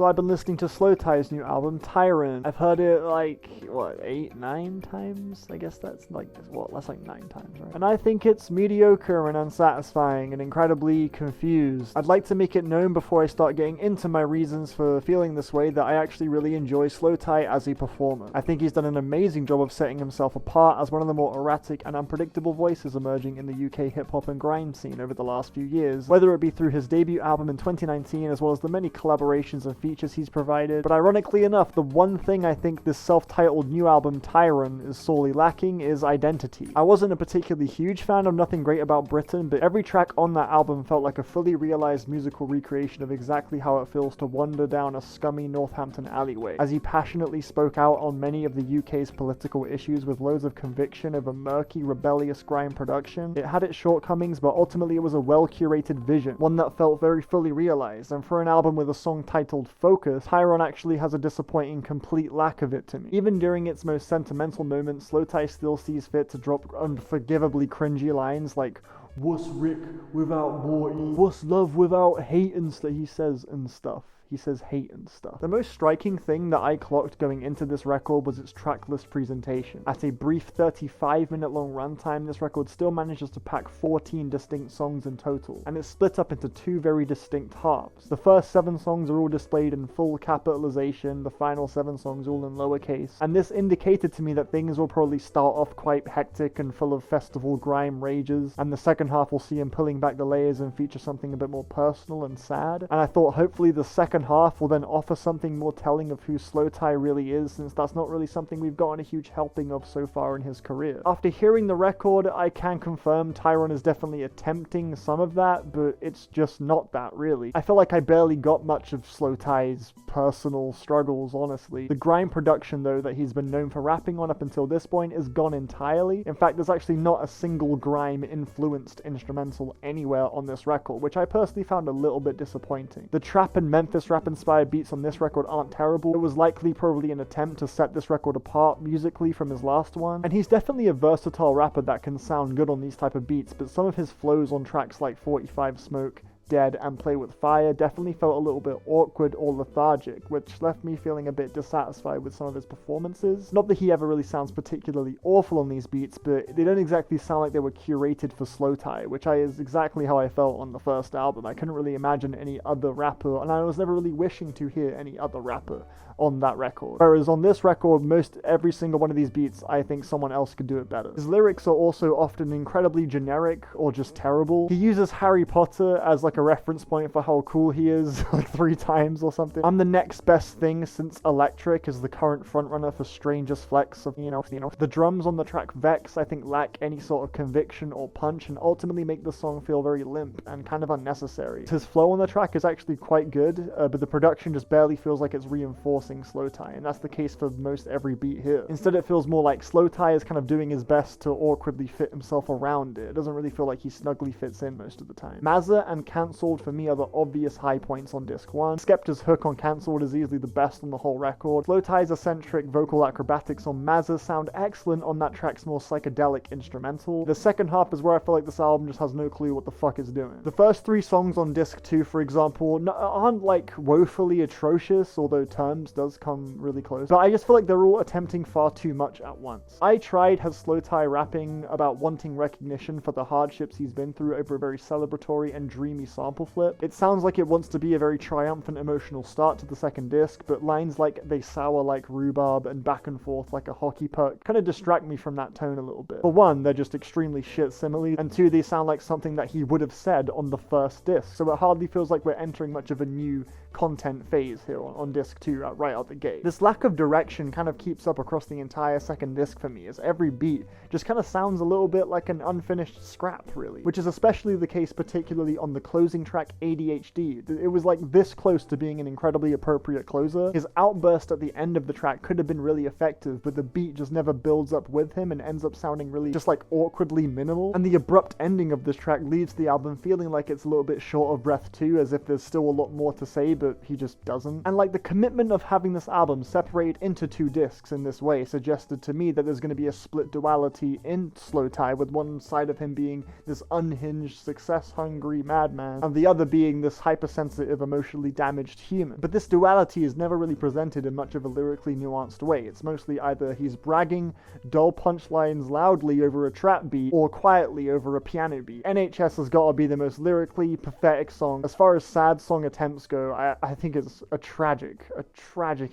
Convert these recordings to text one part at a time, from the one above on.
So I've been listening to slowthai's new album, TYRON. I've heard it like, what, 8, 9 times? I guess that's like, what, that's like 9 times, right? And I think it's mediocre and unsatisfying and incredibly confused. I'd like to make it known before I start getting into my reasons for feeling this way that I actually really enjoy slowthai as a performer. I think he's done an amazing job of setting himself apart as one of the more erratic and unpredictable voices emerging in the UK hip-hop and grime scene over the last few years, whether it be through his debut album in 2019 as well as the many collaborations and features he's provided. But ironically enough, the one thing I think this self-titled new album, TYRON, is sorely lacking is identity. I wasn't a particularly huge fan of Nothing Great About Britain, but every track on that album felt like a fully realized musical recreation of exactly how it feels to wander down a scummy Northampton alleyway, as he passionately spoke out on many of the UK's political issues with loads of conviction over murky, rebellious grime production. It had its shortcomings, but ultimately it was a well-curated vision, one that felt very fully realized, and for an album with a song titled Focus, TYRON actually has a disappointing complete lack of it to me. Even during its most sentimental moments, slowthai still sees fit to drop unforgivably cringy lines like, "What's Rick without Morty? What's love without hate?" and he says and stuff. He says hate and stuff. The most striking thing that I clocked going into this record was its tracklist presentation. At a brief 35-minute long runtime, this record still manages to pack 14 distinct songs in total, and it's split up into 2 very distinct halves. The first 7 songs are all displayed in full capitalization, the final 7 songs all in lowercase, and this indicated to me that things will probably start off quite hectic and full of festival grime rages, and the second half will see him pulling back the layers and feature something a bit more personal and sad. And I thought hopefully the second half will then offer something more telling of who slowthai really is, since that's not really something we've gotten a huge helping of so far in his career. After hearing the record, I can confirm TYRON is definitely attempting some of that, but it's just not that really. I feel like I barely got much of slowthai's personal struggles, honestly. The grime production though that he's been known for rapping on up until this point is gone entirely. In fact, there's actually not a single grime influenced instrumental anywhere on this record, which I personally found a little bit disappointing. The trap and Memphis rap inspired beats on this record aren't terrible. It was likely probably an attempt to set this record apart musically from his last one, and he's definitely a versatile rapper that can sound good on these type of beats, but some of his flows on tracks like 45 Smoke, Dead, and Play With Fire definitely felt a little bit awkward or lethargic, which left me feeling a bit dissatisfied with some of his performances. Not that he ever really sounds particularly awful on these beats, but they don't exactly sound like they were curated for slowthai, which is exactly how I felt on the first album. I couldn't really imagine any other rapper, and I was never really wishing to hear any other rapper on that record. Whereas on this record, most every single one of these beats, I think someone else could do it better. His lyrics are also often incredibly generic or just terrible. He uses Harry Potter as like a reference point for how cool he is like 3 times or something. I'm the next best thing since Electric is the current frontrunner for Strangest Flex of, you know. The drums on the track Vex, I think, lack any sort of conviction or punch and ultimately make the song feel very limp and kind of unnecessary. His flow on the track is actually quite good, but the production just barely feels like it's reinforcing slowthai, and that's the case for most every beat here. Instead, it feels more like slowthai is kind of doing his best to awkwardly fit himself around it. It doesn't really feel like he snugly fits in most of the time. MAZZA and Cancelled for me are the obvious high points on disc 1. Skepta's hook on Cancelled is easily the best on the whole record. slowthai's eccentric vocal acrobatics on MAZZA sound excellent on that track's more psychedelic instrumental. The second half is where I feel like this album just has no clue what the fuck it's doing. The first 3 songs on disc 2, for example, aren't like woefully atrocious, although Terms does come really close, but I just feel like they're all attempting far too much at once. I Tried has slowthai rapping about wanting recognition for the hardships he's been through over a very celebratory and dreamy sample flip. It sounds like it wants to be a very triumphant emotional start to the second disc, but lines like "they sour like rhubarb" and "back and forth like a hockey puck" kind of distract me from that tone a little bit. For one, they're just extremely shit similes, and 2, they sound like something that he would have said on the first disc, so it hardly feels like we're entering much of a new content phase here on disc 2 right out the gate. This lack of direction kind of keeps up across the entire second disc for me, as every beat just kind of sounds a little bit like an unfinished scrap, really, which is especially the case particularly on the closing track ADHD. It was like this close to being an incredibly appropriate closer. His outburst at the end of the track could have been really effective, but the beat just never builds up with him and ends up sounding really just like awkwardly minimal, and the abrupt ending of this track leaves the album feeling like it's a little bit short of breath too, as if there's still a lot more to say, but he just doesn't. And like the commitment of having this album separated into 2 discs in this way suggested to me that there's going to be a split duality in slowthai, with one side of him being this unhinged, success-hungry madman, man, and the other being this hypersensitive, emotionally damaged human. But this duality is never really presented in much of a lyrically nuanced way. It's mostly either he's bragging dull punchlines loudly over a trap beat, or quietly over a piano beat. NHS has got to be the most lyrically pathetic song. As far as sad song attempts go, I think it's a tragic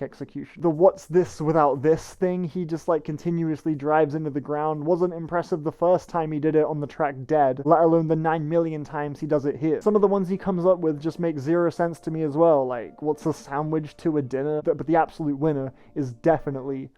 execution. The what's this without this thing he just like continuously drives into the ground wasn't impressive the first time he did it on the track Dead, let alone the 9 million times he does it here. Some of the ones he comes up with just make zero sense to me as well, like what's a sandwich to a dinner? But the absolute winner is definitely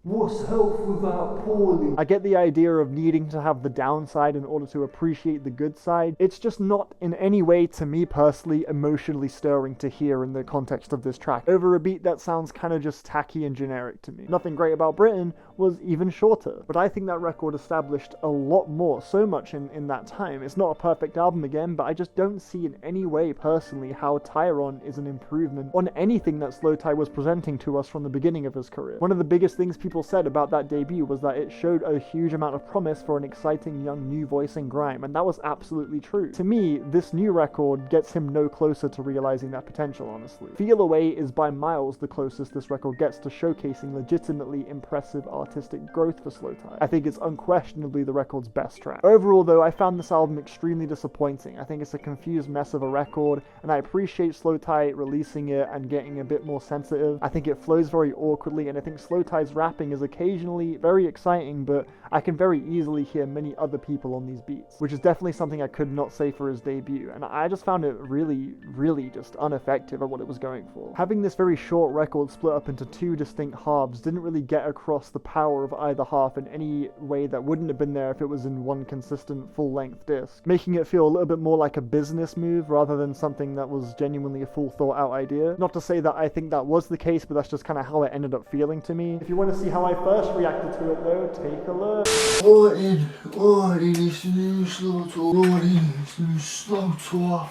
what's health without poorly? I get the idea of needing to have the downside in order to appreciate the good side. It's just not in any way, to me personally, emotionally stirring to hear in the context of this track. Over a beat that sounds kind of just tacky and generic to me. Nothing Great About Britain was even shorter, but I think that record established a lot more, so much in that time. It's not a perfect album again, but I just don't see in any way personally how TYRON is an improvement on anything that slowthai was presenting to us from the beginning of his career. One of the biggest things people said about that debut was that it showed a huge amount of promise for an exciting young new voice in grime, and that was absolutely true. To me, this new record gets him no closer to realizing that potential, honestly. Feel Away is by miles the closest this record gets to showcasing legitimately impressive artistic growth for slowthai. I think it's unquestionably the record's best track. Overall though, I found this album extremely disappointing. I think it's a confused mess of a record, and I appreciate slowthai releasing it and getting a bit more sensitive. I think it flows very awkwardly, and I think slowthai's rapping is occasionally very exciting, but I can very easily hear many other people on these beats, which is definitely something I could not say for his debut, and I just found it really just ineffective at what it was going for. Having this very short record split up into two distinct halves didn't really get across the power of either half in any way that wouldn't have been there if it was in one consistent full-length disc, making it feel a little bit more like a business move rather than something that was genuinely a full thought-out idea. Not to say that I think that was the case, but that's just kind of how it ended up feeling to me. If you want to see how I first reacted to it though, take a look. What is the new slowthai? What is the new slowthai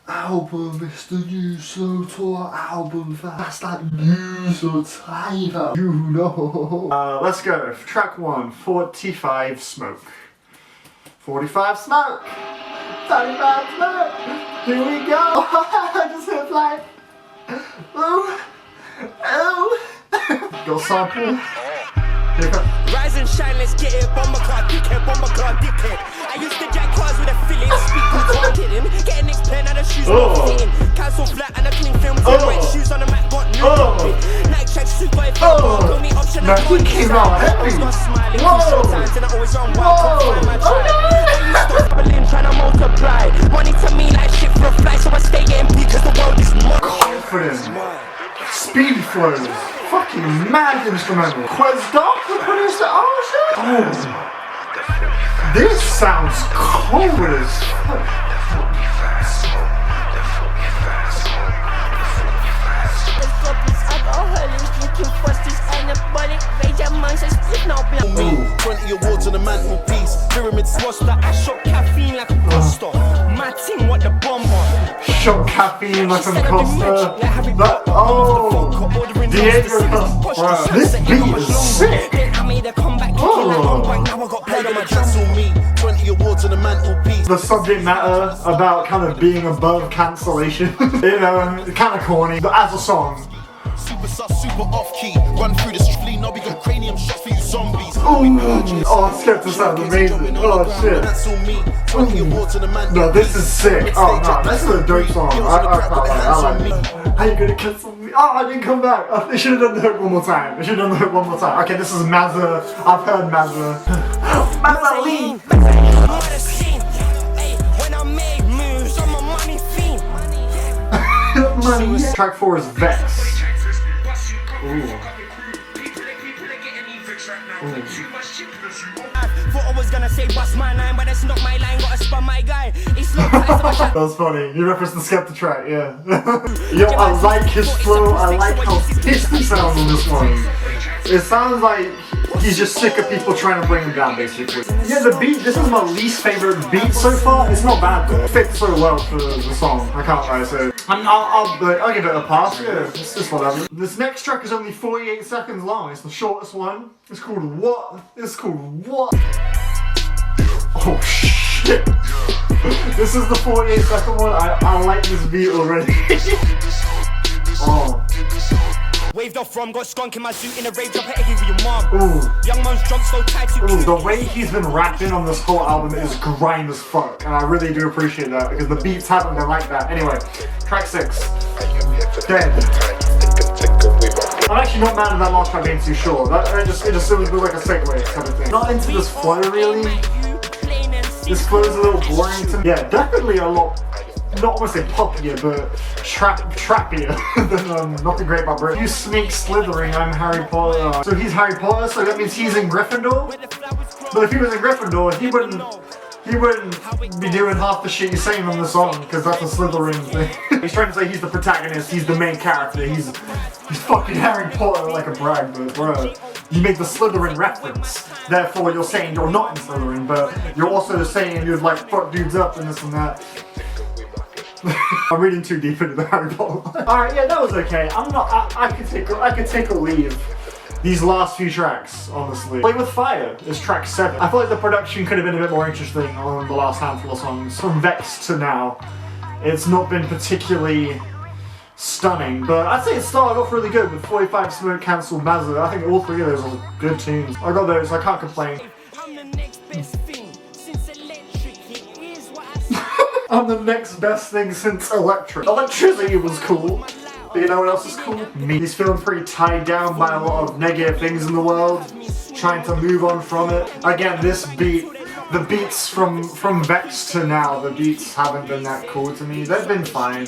album? It's the new slowthai album. That's that new slowthai, you know. Let's go. Track 1, 45 Smoke. 45 Smoke! 35 Smoke! Here we go! I just hit like... Oh! Go sample. Rise and shine, let's get it. Bomber car, dickhead, I used to jack cars with a filling, speak on kidding. Getting next pen and the shoes not fitting. Cancel flat and a clean film, white shoes on the mat, got new Nike check, super if only option I he came out heavy. Not smiling, sometimes and I always on one, can't find my tribe. I used to doubling, trying to multiply. Money to me like shit for a fly, so I stay getting beat cause the world is more confident. Speed flows. Fucking mad instrumental. Quez Doc, the producer. Oh shit. Oh. This sounds cold as fuck. Me, 20 awards on the mantelpiece. Pyramid swashed that I shot caffeine like a buster. My team, what the bomb on. Shot caffeine like some Costa. That, oh, Diego Costa. This beat is sick. The subject matter about kind of being above cancellation, you know, kind of corny, but as a song. Super sus, super off key. Run through the street, now we got cranium shots for you zombies. Oh, Skepta sounds amazing. Oh shit. No, this is sick. Oh no, this is a dope song. I like it. How you gonna cancel me? Oh, I didn't come back. I should have done the hook one more time. Okay, this is MAZZA. I've heard MAZZA. MAZZA lean. When I make moves, I'm a money fiend. Money. Track 4 is Vex. Ooh. Thought I was gonna say bust my line, but that's not my line. Gotta spun my guy. It's not That was funny. You referenced the Skepta track, yeah. Yo, I like his flow. I like how pissed he sounds on this one. It sounds like he's just sick of people trying to bring him down, basically. Yeah, the beat, this is my least favorite beat so far. It's not bad though. It fits so well for the song. I can't lie, so I'll give it a pass. Yeah, it's just whatever. This next track is only 48 seconds long. It's the shortest one. It's called What? Oh shit. shit. This is the 48-second one. I like this beat already. Oh. Waved off from, got skunk in my suit in a rave jumper eggy with your mom. Ooh. Young man's drunk, so tight to Ooh, the way he's been rapping on this whole album is grime as fuck, and I really do appreciate that because the beats haven't been like that. Anyway, track 6. Dead. I'm actually not mad at that last track being too short. It just seems like a segue kind of thing. Not into this flow really. This flow is a little boring to me. Yeah, definitely a lot. Not want to say poppier, but trappier than Nothing Great About Britain. You snake slithering, I'm Harry Potter. So he's Harry Potter, so that means he's in Gryffindor? But if he was in Gryffindor, he wouldn't be doing half the shit he's saying on the song, because that's a Slytherin thing. He's trying to say he's the protagonist, he's the main character, he's fucking Harry Potter like a brag, but bro, you make the Slytherin reference. Therefore you're saying you're not in Slytherin, but you're also saying you'd like fuck dudes up and this and that. I'm reading too deep into the Harry Potter. Alright, yeah, that was okay. I could take a leave. These last few tracks, honestly. Play With Fire is track 7. I feel like the production could have been a bit more interesting on the last handful of songs. From Vex to now, it's not been particularly stunning, but I'd say it started off really good with 45 Smoke, Cancel, MAZZA. I think all 3 of those are good tunes. I got those, I can't complain. I'm the next best thing since Electric. Electricity was cool. But you know what else is cool? Me. He's feeling pretty tied down by a lot of negative things in the world. Trying to move on from it. Again, this beat, the beats from Vex to now, the beats haven't been that cool to me. They've been fine.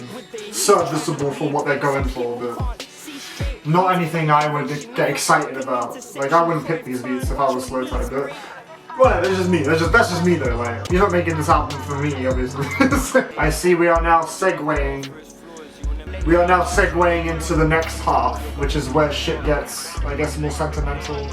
Serviceable for what they're going for, but not anything I would get excited about. Like, I wouldn't pick these beats if I was slowthai, but whatever, that's just me. That's just me though, like, you're not making this album for me, obviously. I see we are now segueing into the next half, which is where shit gets, I guess, more sentimental.